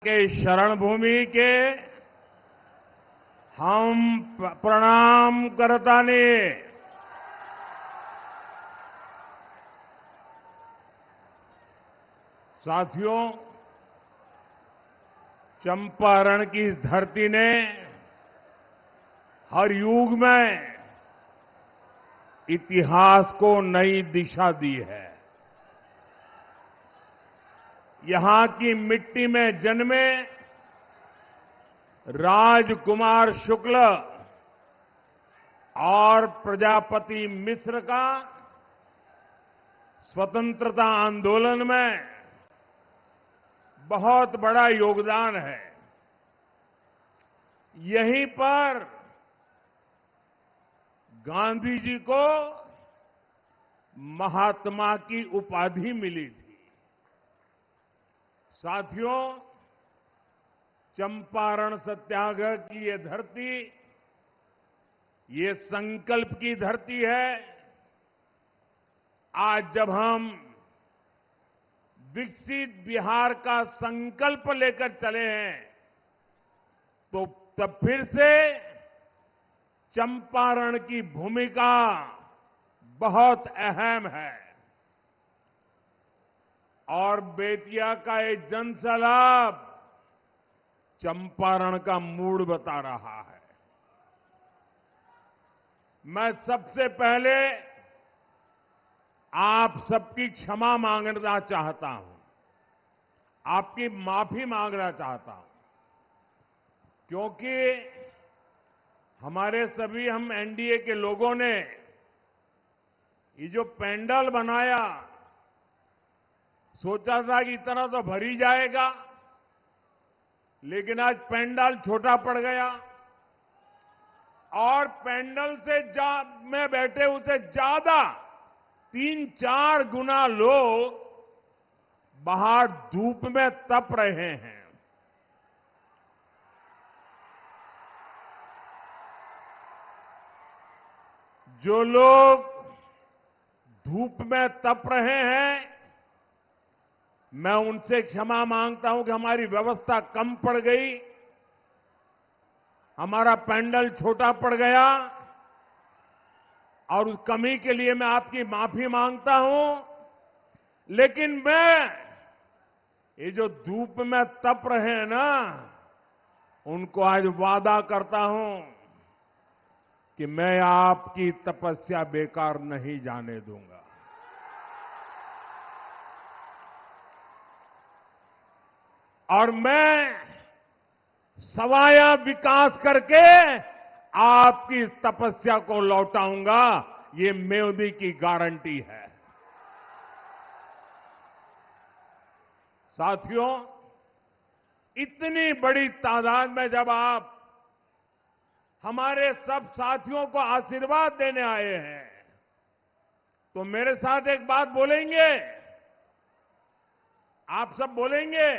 के शरण भूमि के हम प्रणाम करताने साथियों, चंपारण की इस धरती ने हर युग में इतिहास को नई दिशा दी है। यहां की मिट्टी में जन्मे राजकुमार शुक्ल और प्रजापति मिश्र का स्वतंत्रता आंदोलन में बहुत बड़ा योगदान है। यहीं पर गांधी जी को महात्मा की उपाधि मिली थी। साथियों, चंपारण सत्याग्रह की ये धरती, ये संकल्प की धरती है। आज जब हम विकसित बिहार का संकल्प लेकर चले हैं, तो तब फिर से चंपारण की भूमिका बहुत अहम है। और बेतिया का ये जनसैलाब चंपारण का मूड बता रहा है। मैं सबसे पहले आप सबकी क्षमा मांगना चाहता हूं, आपकी माफी मांगना चाहता हूं, क्योंकि हमारे सभी हम एनडीए के लोगों ने ये जो पेंडल बनाया, सोचा था कि इतना तो भर ही जाएगा, लेकिन आज पेंडल छोटा पड़ गया और पेंडल से में बैठे उसे ज्यादा 3-4 गुना लोग बाहर धूप में तप रहे हैं। जो लोग धूप में तप रहे हैं, मैं उनसे क्षमा मांगता हूं कि हमारी व्यवस्था कम पड़ गई, हमारा पेंडल छोटा पड़ गया, और उस कमी के लिए मैं आपकी माफी मांगता हूं। लेकिन मैं ये जो धूप में तप रहे हैं ना, उनको आज वादा करता हूं कि मैं आपकी तपस्या बेकार नहीं जाने दूंगा। और मैं सवाया विकास करके आपकी तपस्या को लौटाऊंगा, ये मोदी की गारंटी है। साथियों, इतनी बड़ी तादाद में जब आप हमारे सब साथियों को आशीर्वाद देने आए हैं, तो मेरे साथ एक बात बोलेंगे? आप सब बोलेंगे?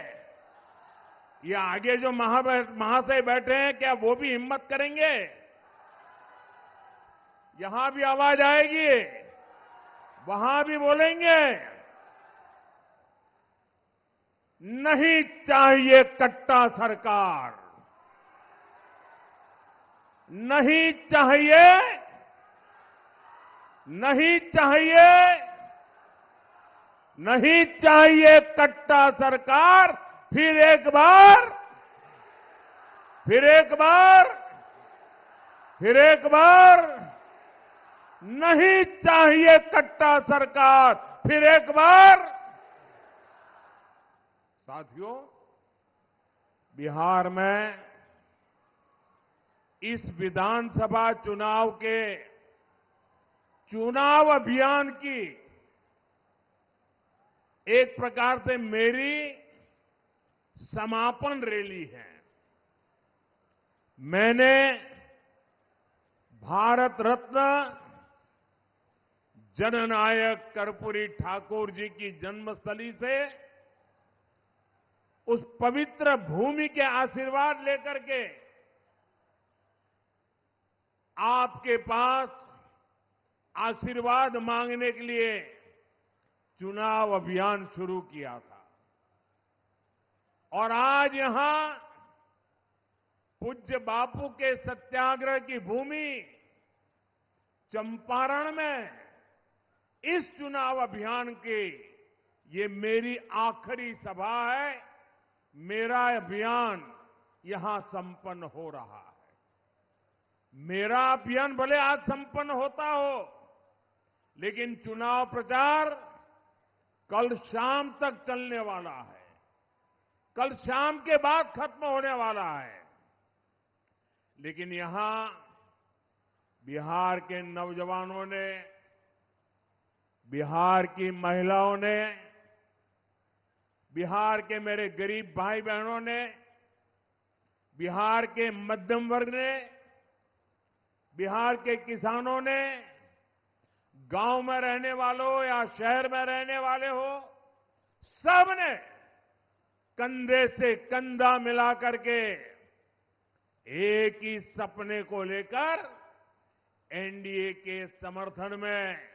ये आगे जो महाशय बैठे हैं, क्या वो भी हिम्मत करेंगे? यहां भी आवाज आएगी, वहां भी बोलेंगे? नहीं चाहिए कट्टा सरकार, नहीं चाहिए, नहीं चाहिए, नहीं चाहिए कट्टा सरकार। फिर एक बार, फिर एक बार, फिर एक बार, नहीं चाहिए कट्टा सरकार। फिर एक बार। साथियों, बिहार में इस विधानसभा चुनाव के चुनाव अभियान की एक प्रकार से मेरी समापन रैली है। मैंने भारत रत्न जननायक कर्पूरी ठाकुर जी की जन्मस्थली से उस पवित्र भूमि के आशीर्वाद लेकर के आपके पास आशीर्वाद मांगने के लिए चुनाव अभियान शुरू किया था। और आज यहां पूज्य बापू के सत्याग्रह की भूमि चंपारण में इस चुनाव अभियान की ये मेरी आखिरी सभा है। मेरा अभियान यहां संपन्न हो रहा है। मेरा अभियान भले आज संपन्न होता हो, लेकिन चुनाव प्रचार कल शाम तक चलने वाला है। कल शाम के बाद खत्म होने वाला है। लेकिन यहां बिहार के नौजवानों ने, बिहार की महिलाओं ने, बिहार के मेरे गरीब भाई बहनों ने, बिहार के मध्यम वर्ग ने, बिहार के किसानों ने, गांव में रहने वालों या शहर में रहने वाले हो, सबने कंधे से कंधा मिला करके एक ही सपने को लेकर एनडीए के समर्थन में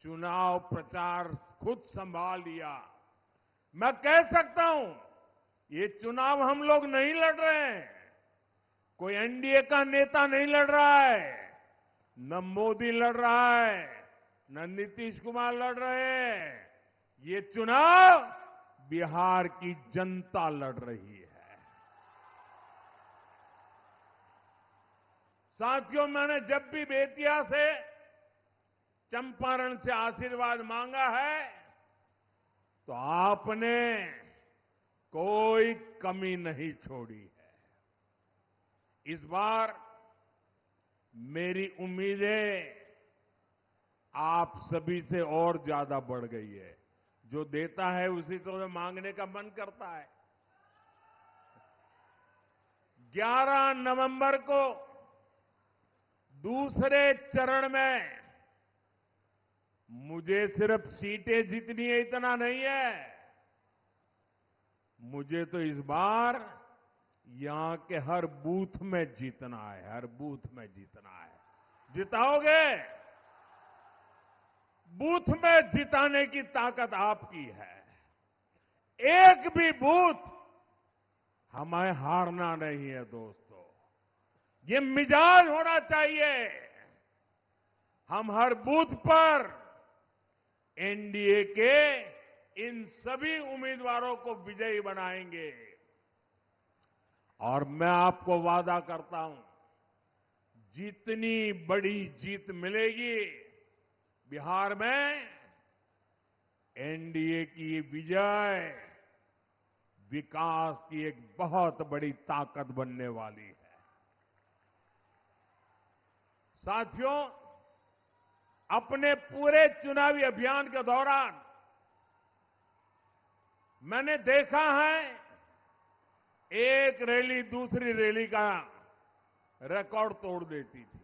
चुनाव प्रचार खुद संभाल लिया। मैं कह सकता हूं, ये चुनाव हम लोग नहीं लड़ रहे हैं, कोई एनडीए का नेता नहीं लड़ रहा है, न मोदी लड़ रहा है, न नीतीश कुमार लड़ रहे हैं। ये चुनाव बिहार की जनता लड़ रही है। साथियों, मैंने जब भी बेतिया से, चंपारण से आशीर्वाद मांगा है, तो आपने कोई कमी नहीं छोड़ी है। इस बार मेरी उम्मीदें आप सभी से और ज्यादा बढ़ गई है। जो देता है उसी से मांगने का मन करता है। 11 नवंबर को दूसरे चरण में मुझे सिर्फ सीटें जीतनी है इतना नहीं है, मुझे तो इस बार यहां के हर बूथ में जीतना है, हर बूथ में जीतना है। जिताओगे? बूथ में जिताने की ताकत आपकी है। एक भी बूथ हमें हारना नहीं है दोस्तों। ये मिजाज होना चाहिए। हम हर बूथ पर एनडीए के इन सभी उम्मीदवारों को विजयी बनाएंगे। और मैं आपको वादा करता हूं, जितनी बड़ी जीत मिलेगी बिहार में, एनडीए की विजय विकास की एक बहुत बड़ी ताकत बनने वाली है। साथियों, अपने पूरे चुनावी अभियान के दौरान मैंने देखा है, एक रैली दूसरी रैली का रिकॉर्ड तोड़ देती थी।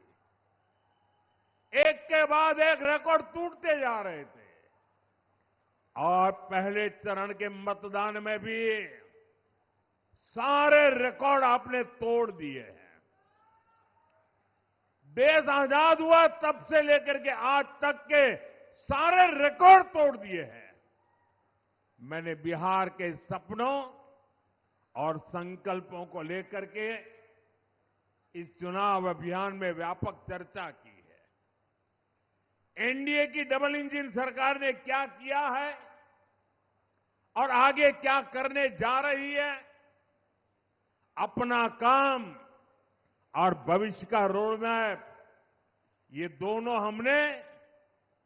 एक के बाद एक रिकॉर्ड टूटते जा रहे थे। और पहले चरण के मतदान में भी सारे रिकॉर्ड आपने तोड़ दिए हैं। देश आजाद हुआ तब से लेकर के आज तक के सारे रिकॉर्ड तोड़ दिए हैं। मैंने बिहार के सपनों और संकल्पों को लेकर के इस चुनाव अभियान में व्यापक चर्चा की है। एनडीए की डबल इंजन सरकार ने क्या किया है और आगे क्या करने जा रही है, अपना काम और भविष्य का रोड मैप, ये दोनों हमने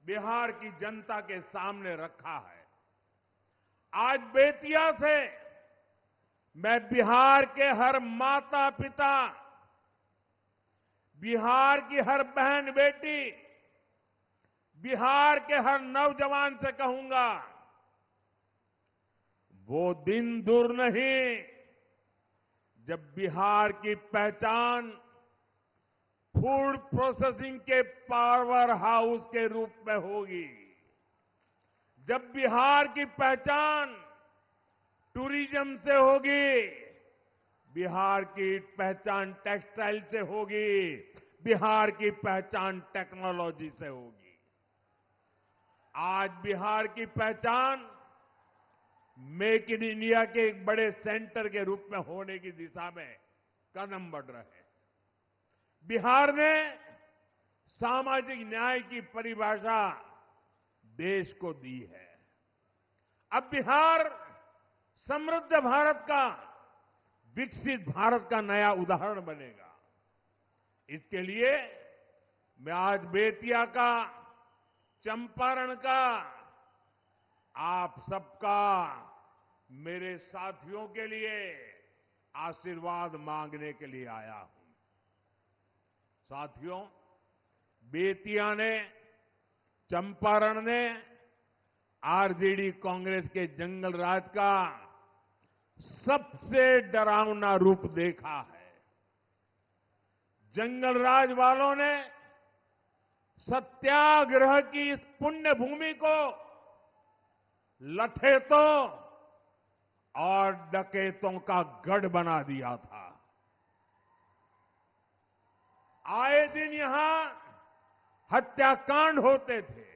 बिहार की जनता के सामने रखा है। आज बेतिया से मैं बिहार के हर माता पिता, बिहार की हर बहन बेटी, बिहार के हर नौजवान से कहूंगा, वो दिन दूर नहीं जब बिहार की पहचान फूड प्रोसेसिंग के पावर हाउस के रूप में होगी। जब बिहार की पहचान टूरिज्म से होगी, बिहार की पहचान टेक्सटाइल से होगी, बिहार की पहचान टेक्नोलॉजी से होगी। आज बिहार की पहचान मेक इन इंडिया के एक बड़े सेंटर के रूप में होने की दिशा में कदम बढ़ रहे हैं। बिहार ने सामाजिक न्याय की परिभाषा देश को दी है। अब बिहार समृद्ध भारत का, विकसित भारत का नया उदाहरण बनेगा। इसके लिए मैं आज बेतिया का, चंपारण का, आप सबका, मेरे साथियों के लिए आशीर्वाद मांगने के लिए आया हूं। साथियों, बेतिया ने, चंपारण ने आरजेडी कांग्रेस के जंगल राज का सबसे डरावना रूप देखा है। जंगल राज वालों ने सत्याग्रह की इस पुण्य भूमि को लठेतों और डकैतों का गढ़ बना दिया था। आए दिन यहां हत्याकांड होते थे।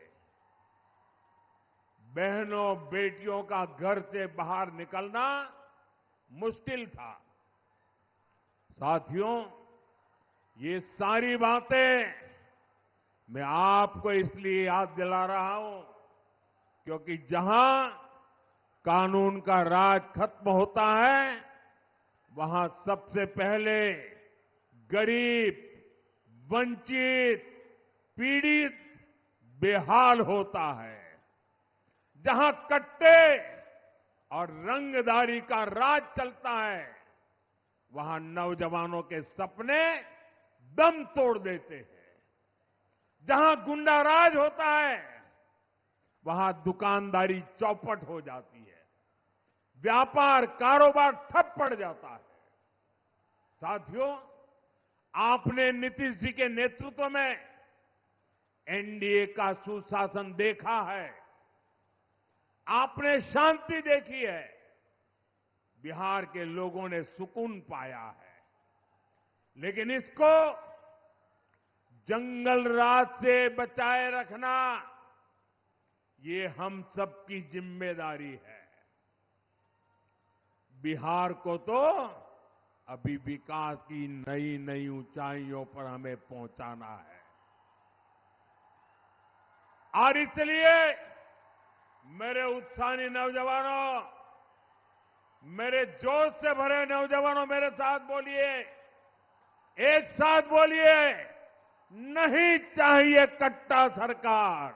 बहनों बेटियों का घर से बाहर निकलना मुश्किल था। साथियों, ये सारी बातें मैं आपको इसलिए याद दिला रहा हूं क्योंकि जहां कानून का राज खत्म होता है, वहां सबसे पहले गरीब, वंचित, पीड़ित बेहाल होता है। जहां कट्टे और रंगदारी का राज चलता है, वहां नौजवानों के सपने दम तोड़ देते हैं। जहां गुंडा राज होता है, वहां दुकानदारी चौपट हो जाती है, व्यापार कारोबार ठप पड़ जाता है। साथियों, आपने नीतीश जी के नेतृत्व में एनडीए का सुशासन देखा है, आपने शांति देखी है, बिहार के लोगों ने सुकून पाया है। लेकिन इसको जंगल राज से बचाए रखना, ये हम सबकी जिम्मेदारी है। बिहार को तो अभी विकास की नई नई ऊंचाइयों पर हमें पहुंचाना है। और इसलिए मेरे उत्साही नौजवानों, मेरे जोश से भरे नौजवानों, मेरे साथ बोलिए, एक साथ बोलिए, नहीं चाहिए कट्टा सरकार,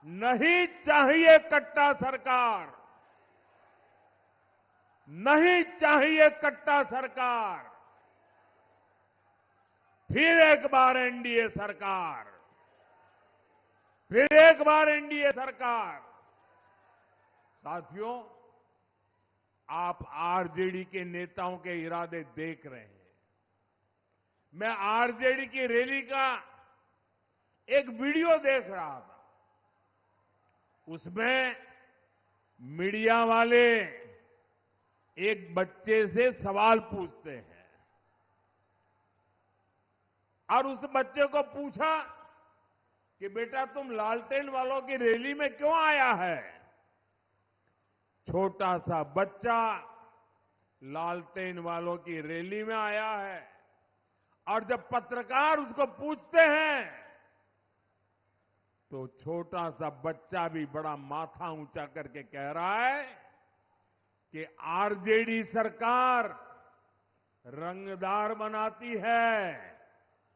नहीं चाहिए कट्टा सरकार, नहीं चाहिए कट्टा सरकार। फिर एक बार एनडीए सरकार, फिर एक बार एनडीए सरकार। साथियों, आप आरजेडी के नेताओं के इरादे देख रहे हैं। मैं आरजेडी की रैली का एक वीडियो देख रहा था। उसमें मीडिया वाले एक बच्चे से सवाल पूछते हैं और उस बच्चे को पूछा कि बेटा तुम लालटेन वालों की रैली में क्यों आया है? छोटा सा बच्चा लालटेन वालों की रैली में आया है और जब पत्रकार उसको पूछते हैं तो छोटा सा बच्चा भी बड़ा माथा ऊंचा करके कह रहा है कि आरजेडी सरकार रंगदार बनाती है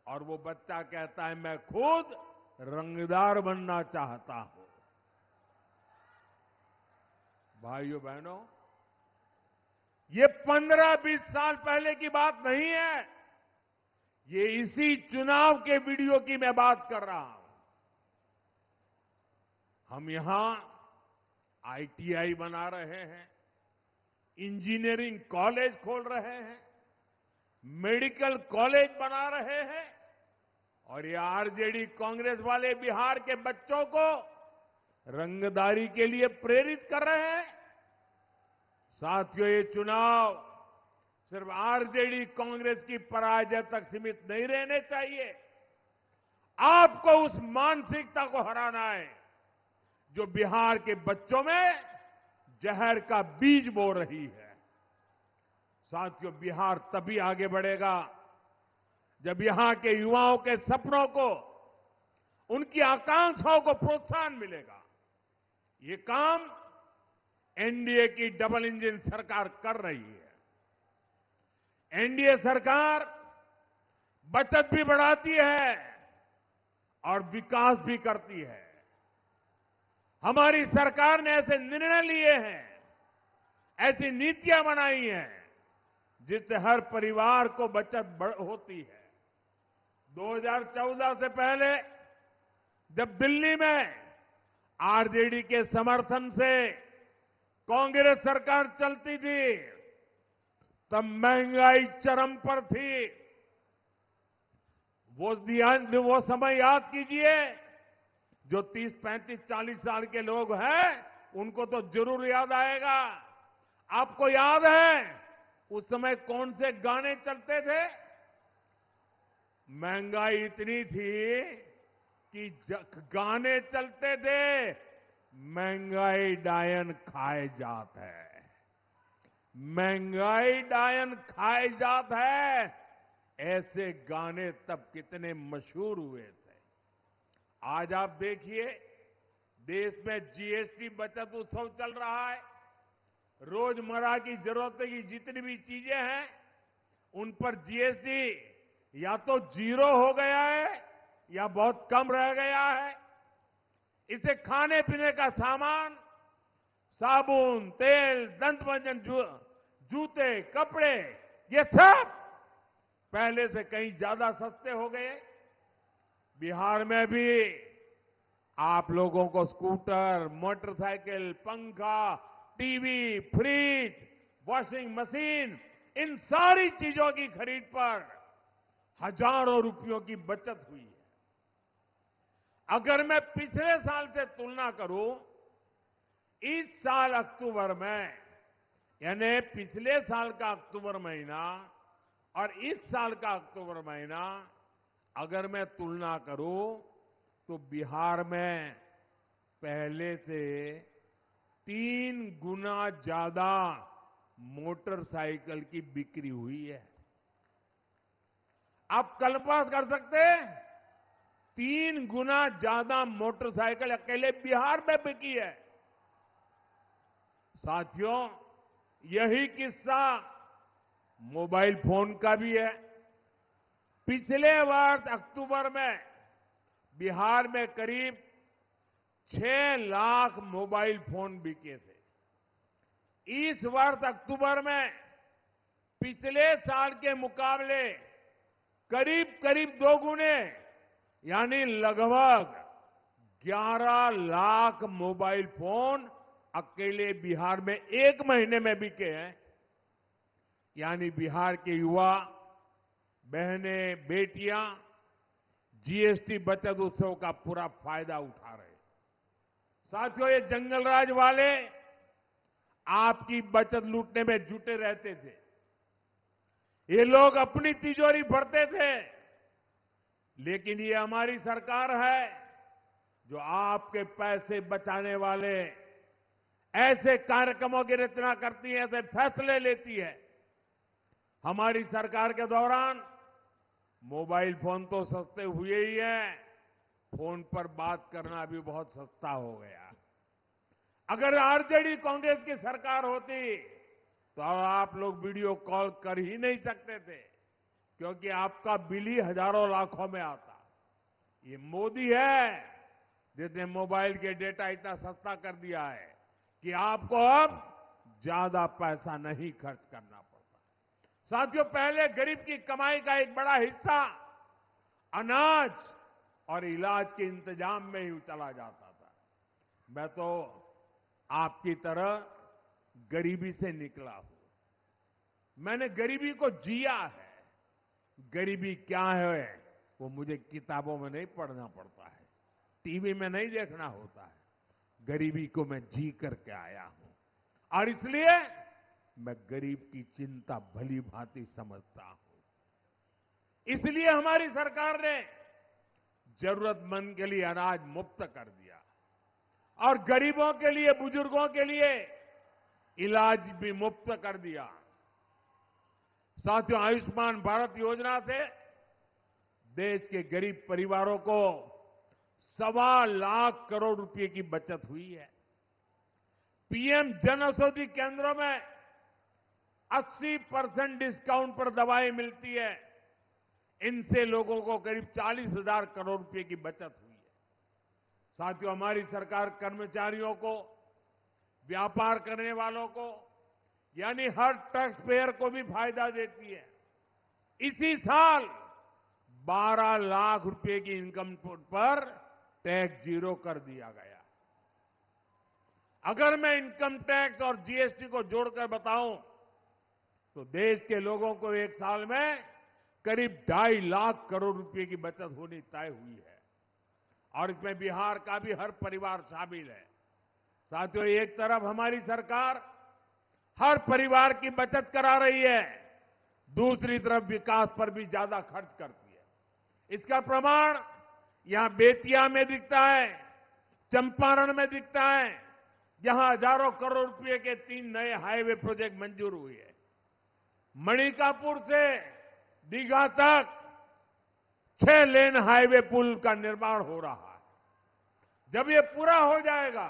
और वो बच्चा कहता है मैं खुद रंगदार बनना चाहता हूं। भाइयों बहनों, ये 15-20 साल पहले की बात नहीं है, ये इसी चुनाव के वीडियो की मैं बात कर रहा हूं। हम यहां आईटीआई बना रहे हैं, इंजीनियरिंग कॉलेज खोल रहे हैं, मेडिकल कॉलेज बना रहे हैं और ये आरजेडी कांग्रेस वाले बिहार के बच्चों को रंगदारी के लिए प्रेरित कर रहे हैं। साथियों, ये चुनाव सिर्फ आरजेडी कांग्रेस की पराजय तक सीमित नहीं रहने चाहिए। आपको उस मानसिकता को हराना है जो बिहार के बच्चों में जहर का बीज बो रही है। साथियों, बिहार तभी आगे बढ़ेगा जब यहां के युवाओं के सपनों को, उनकी आकांक्षाओं को प्रोत्साहन मिलेगा। ये काम एनडीए की डबल इंजन सरकार कर रही है। एनडीए सरकार बचत भी बढ़ाती है और विकास भी करती है। हमारी सरकार ने ऐसे निर्णय लिए हैं, ऐसी नीतियां बनाई हैं जिससे हर परिवार को बचत होती है। 2014 से पहले जब दिल्ली में आरजेडी के समर्थन से कांग्रेस सरकार चलती थी, तब महंगाई चरम पर थी। वो समय याद कीजिए। जो 30, 35, 40 साल के लोग हैं उनको तो जरूर याद आएगा। आपको याद है उस समय कौन से गाने चलते थे? महंगाई इतनी थी कि गाने चलते थे, महंगाई डायन खाए जात है, महंगाई डायन खाए जात है। ऐसे गाने तब कितने मशहूर हुए थे। आज आप देखिए, देश में जीएसटी बचत उत्सव चल रहा है। रोजमर्रा की जरूरत की जितनी भी चीजें हैं उन पर जीएसटी या तो जीरो हो गया है या बहुत कम रह गया है। इसे खाने पीने का सामान, साबुन, तेल, दंतमंजन, जूते, कपड़े, ये सब पहले से कहीं ज्यादा सस्ते हो गए। बिहार में भी आप लोगों को स्कूटर, मोटरसाइकिल, पंखा, टीवी, फ्रिज, वॉशिंग मशीन, इन सारी चीजों की खरीद पर हजारों रुपयों की बचत हुई है। अगर मैं पिछले साल से तुलना करूं, इस साल अक्टूबर में, यानी पिछले साल का अक्टूबर महीना और इस साल का अक्टूबर महीना अगर मैं तुलना करूं तो बिहार में पहले से 3 गुना ज्यादा मोटरसाइकिल की बिक्री हुई है। आप कल्पना कर सकते हैं, 3 गुना ज्यादा मोटरसाइकिल अकेले बिहार में बिकी है। साथियों, यही किस्सा मोबाइल फोन का भी है। पिछले वर्ष अक्टूबर में बिहार में करीब 6 लाख मोबाइल फोन बिके थे। इस वर्ष अक्टूबर में पिछले साल के मुकाबले करीब करीब 2 गुने, यानी लगभग 11 लाख मोबाइल फोन अकेले बिहार में 1 महीने में बिके हैं। यानी बिहार के युवा, बहनें, बेटियां जीएसटी बचत उत्सव का पूरा फायदा उठा रहे हैं। साथियों, ये जंगलराज वाले आपकी बचत लूटने में जुटे रहते थे। ये लोग अपनी तिजोरी भरते थे, लेकिन ये हमारी सरकार है जो आपके पैसे बचाने वाले ऐसे कार्यक्रमों की रचना करती है, ऐसे फैसले लेती है। हमारी सरकार के दौरान मोबाइल फोन तो सस्ते हुए ही हैं, फोन पर बात करना भी बहुत सस्ता हो गया। अगर आरजेडी कांग्रेस की सरकार होती तो आप लोग वीडियो कॉल कर ही नहीं सकते थे, क्योंकि आपका बिल ही हजारों लाखों में आता। ये मोदी है जिसने मोबाइल के डेटा इतना सस्ता कर दिया है कि आपको अब ज्यादा पैसा नहीं खर्च करना पड़ता। साथियों, पहले गरीब की कमाई का एक बड़ा हिस्सा अनाज और इलाज के इंतजाम में ही चला जाता था। मैं तो आपकी तरह गरीबी से निकला हूं। मैंने गरीबी को जिया है। गरीबी क्या है वो मुझे किताबों में नहीं पढ़ना पड़ता है, टीवी में नहीं देखना होता है। गरीबी को मैं जी करके आया हूं और इसलिए मैं गरीब की चिंता भली भांति समझता हूं। इसलिए हमारी सरकार ने जरूरतमंद के लिए अनाज मुफ्त कर दिया। और गरीबों के लिए, बुजुर्गों के लिए इलाज भी मुफ्त कर दिया। साथियों, आयुष्मान भारत योजना से देश के गरीब परिवारों को 1.25 करोड़ रुपए की बचत हुई है। पीएम जन औषधि केंद्रों में 80% डिस्काउंट पर दवाएं मिलती है। इनसे लोगों को करीब 40,000 करोड़ रुपए की बचत हुई है। साथियों, हमारी सरकार कर्मचारियों को, व्यापार करने वालों को, यानी हर टैक्स पेयर को भी फायदा देती है। इसी साल 12 लाख रुपए की इनकम पर टैक्स जीरो कर दिया गया। अगर मैं इनकम टैक्स और जीएसटी को जोड़कर बताऊं तो देश के लोगों को एक साल में करीब 2.5 लाख करोड़ रुपए की बचत होनी तय हुई है। और इसमें बिहार का भी हर परिवार शामिल है। साथियों, एक तरफ हमारी सरकार हर परिवार की बचत करा रही है, दूसरी तरफ विकास पर भी ज्यादा खर्च करती है। इसका प्रमाण यहां बेतिया में दिखता है, चंपारण में दिखता है, जहां हजारों करोड़ रुपए के 3 नए हाईवे प्रोजेक्ट मंजूर हुए हैं। मणिकापुर से दीघा तक 6 लेन हाईवे पुल का निर्माण हो रहा है। जब ये पूरा हो जाएगा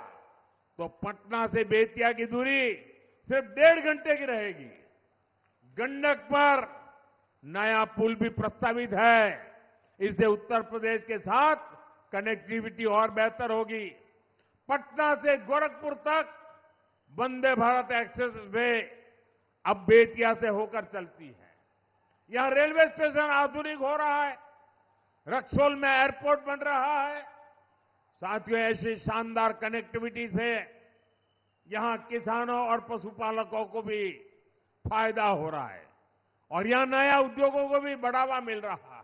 तो पटना से बेतिया की दूरी सिर्फ 1.5 घंटे की रहेगी। गंडक पर नया पुल भी प्रस्तावित है। इससे उत्तर प्रदेश के साथ कनेक्टिविटी और बेहतर होगी। पटना से गोरखपुर तक वंदे भारत एक्सप्रेस वे अब बेतिया से होकर चलती है। यहां रेलवे स्टेशन आधुनिक हो रहा है, रक्सौल में एयरपोर्ट बन रहा है। साथियों, ऐसी शानदार कनेक्टिविटी से यहां किसानों और पशुपालकों को भी फायदा हो रहा है और यहां नया उद्योगों को भी बढ़ावा मिल रहा है।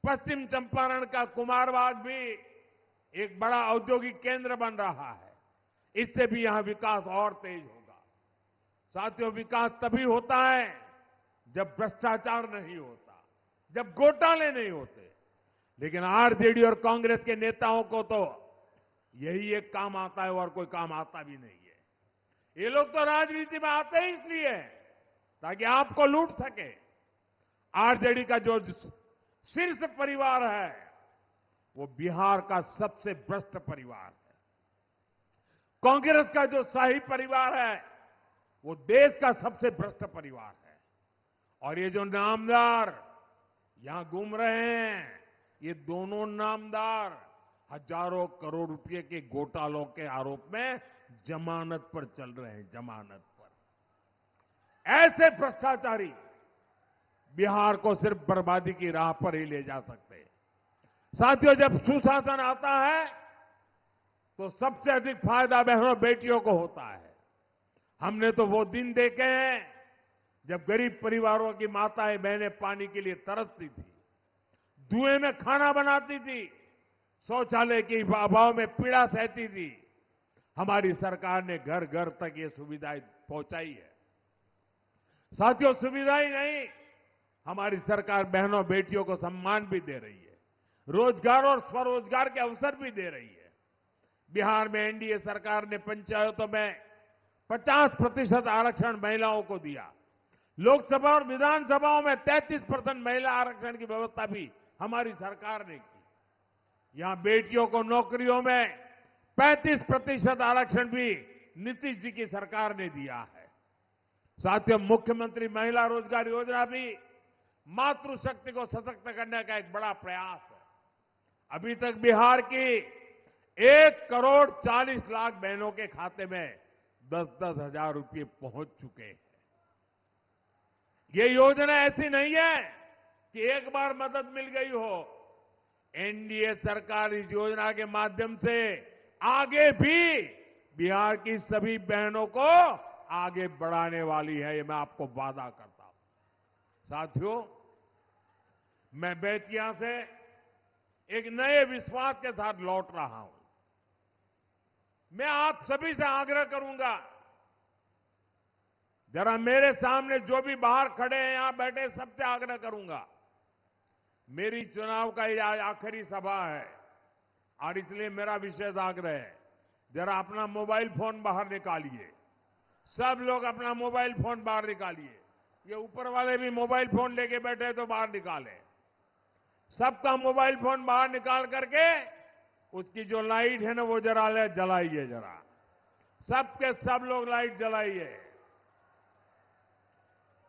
पश्चिम चंपारण का कुमारबाग भी एक बड़ा औद्योगिक केंद्र बन रहा है। इससे भी यहां विकास और तेज होगा। साथियों, विकास तभी होता है जब भ्रष्टाचार नहीं होता, जब घोटाले नहीं होते। लेकिन आरजेडी और कांग्रेस के नेताओं को तो यही एक काम आता है और कोई काम आता भी नहीं है। ये लोग तो राजनीति में आते ही इसलिए ताकि आपको लूट सके। आरजेडी का जो शीर्ष परिवार है वो बिहार का सबसे भ्रष्ट परिवार है। कांग्रेस का जो शाही परिवार है वो देश का सबसे भ्रष्ट परिवार है। और ये जो नामदार यहां घूम रहे हैं, ये दोनों नामदार हजारों करोड़ रुपए के घोटालों के आरोप में जमानत पर चल रहे हैं, जमानत पर। ऐसे भ्रष्टाचारी बिहार को सिर्फ बर्बादी की राह पर ही ले जा सकते हैं। साथियों, जब सुशासन आता है तो सबसे अधिक फायदा बहनों बेटियों को होता है। हमने तो वो दिन देखे हैं जब गरीब परिवारों की माताएं बहनें पानी के लिए तरसती थी, धुएं में खाना बनाती थी, शौचालय के अभाव में पीड़ा सहती थी। हमारी सरकार ने घर घर तक ये सुविधाएं पहुंचाई है। साथियों, सुविधाएं नहीं, हमारी सरकार बहनों बेटियों को सम्मान भी दे रही है, रोजगार और स्वरोजगार के अवसर भी दे रही है। बिहार में एनडीए सरकार ने पंचायतों में 50% आरक्षण महिलाओं को दिया। लोकसभा और विधानसभाओं में 33% महिला आरक्षण की व्यवस्था भी हमारी सरकार ने की। यहां बेटियों को नौकरियों में 35% आरक्षण भी नीतीश जी की सरकार ने दिया है। साथियों, मुख्यमंत्री महिला रोजगार योजना भी मातृशक्ति को सशक्त करने का एक बड़ा प्रयास है। अभी तक बिहार की 1,40,00,000 बहनों के खाते में 10-10 हजार रुपये पहुंच चुके हैं। ये योजना ऐसी नहीं है कि एक बार मदद मिल गई हो। एनडीए सरकार इस योजना के माध्यम से आगे भी बिहार की सभी बहनों को आगे बढ़ाने वाली है, ये मैं आपको वादा करता हूं। साथियों, मैं बेतिया से एक नए विश्वास के साथ लौट रहा हूं। मैं आप सभी से आग्रह करूंगा, जरा मेरे सामने जो भी बाहर खड़े हैं, यहां बैठे, सबसे आग्रह करूंगा, मेरी चुनाव का ये आखिरी सभा है और इसलिए मेरा विशेष आग्रह है, जरा अपना मोबाइल फोन बाहर निकालिए। सब लोग अपना मोबाइल फोन बाहर निकालिए। ये ऊपर वाले भी मोबाइल फोन लेके बैठे तो बाहर निकालें। सबका मोबाइल फोन बाहर निकाल करके उसकी जो लाइट है ना वो जरा जलाइए जरा। सबके सब लोग लाइट जलाइए।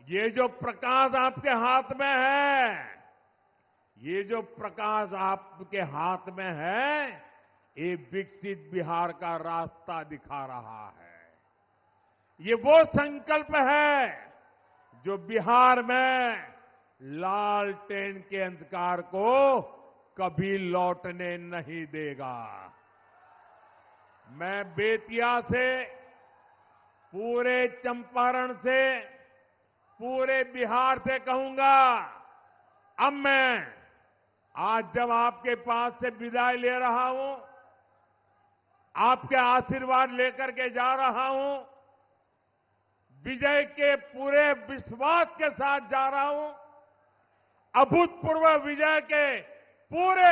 ये जो प्रकाश आपके हाथ में है, ये जो प्रकाश आपके हाथ में है, ये विकसित बिहार का रास्ता दिखा रहा है। ये वो संकल्प है जो बिहार में लालटेन के अंधकार को कभी लौटने नहीं देगा। मैं बेतिया से, पूरे चंपारण से, पूरे बिहार से कहूंगा, अब मैं आज जब आपके पास से विदाई ले रहा हूं, आपके आशीर्वाद लेकर के जा रहा हूं, विजय के पूरे विश्वास के साथ जा रहा हूं, अभूतपूर्व विजय के पूरे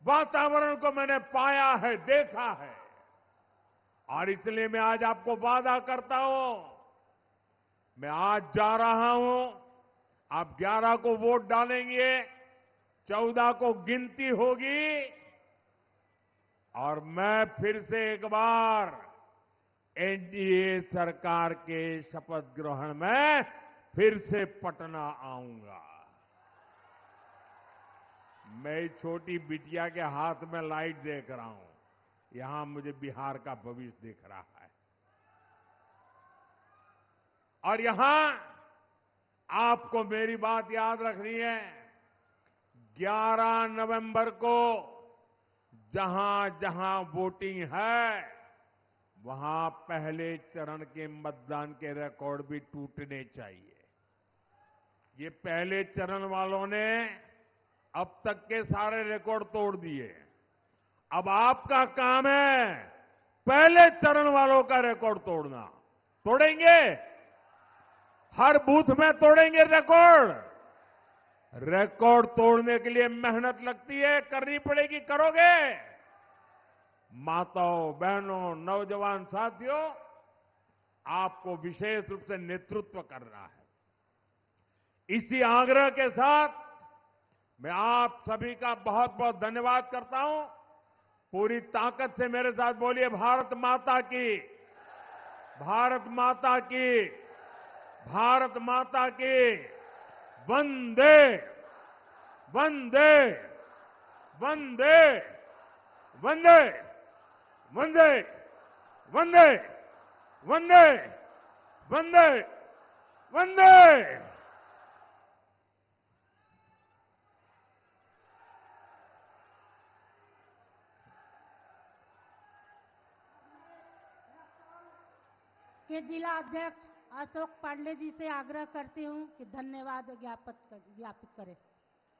वातावरण को मैंने पाया है, देखा है। और इसलिए मैं आज आपको वादा करता हूं, मैं आज जा रहा हूं, आप 11 को वोट डालेंगे, 14 को गिनती होगी और मैं फिर से एक बार एनडीए सरकार के शपथ ग्रहण में फिर से पटना आऊंगा। मैं छोटी बिटिया के हाथ में लाइट देख रहा हूं, यहां मुझे बिहार का भविष्य दिख रहा है। और यहां आपको मेरी बात याद रखनी है, 11 नवंबर को जहां जहां वोटिंग है, वहां पहले चरण के मतदान के रिकॉर्ड भी टूटने चाहिए। ये पहले चरण वालों ने अब तक के सारे रिकॉर्ड तोड़ दिए। अब आपका काम है पहले चरण वालों का रिकॉर्ड तोड़ना। तोड़ेंगे? हर बूथ में तोड़ेंगे रिकॉर्ड। रिकॉर्ड तोड़ने के लिए मेहनत लगती है, करनी पड़ेगी, करोगे? माताओं, बहनों, नौजवान साथियों, आपको विशेष रूप से नेतृत्व करना है। इसी आग्रह के साथ मैं आप सभी का बहुत बहुत धन्यवाद करता हूं। पूरी ताकत से मेरे साथ बोलिए, भारत माता की, भारत माता की, भारत माता की, वंदे वंदे वंदे वंदे वंदे वंदे वंदे वंदे वंदे। के जिला अध्यक्ष अशोक पांडे जी से आग्रह करती हूं कि धन्यवाद ज्ञापित करें।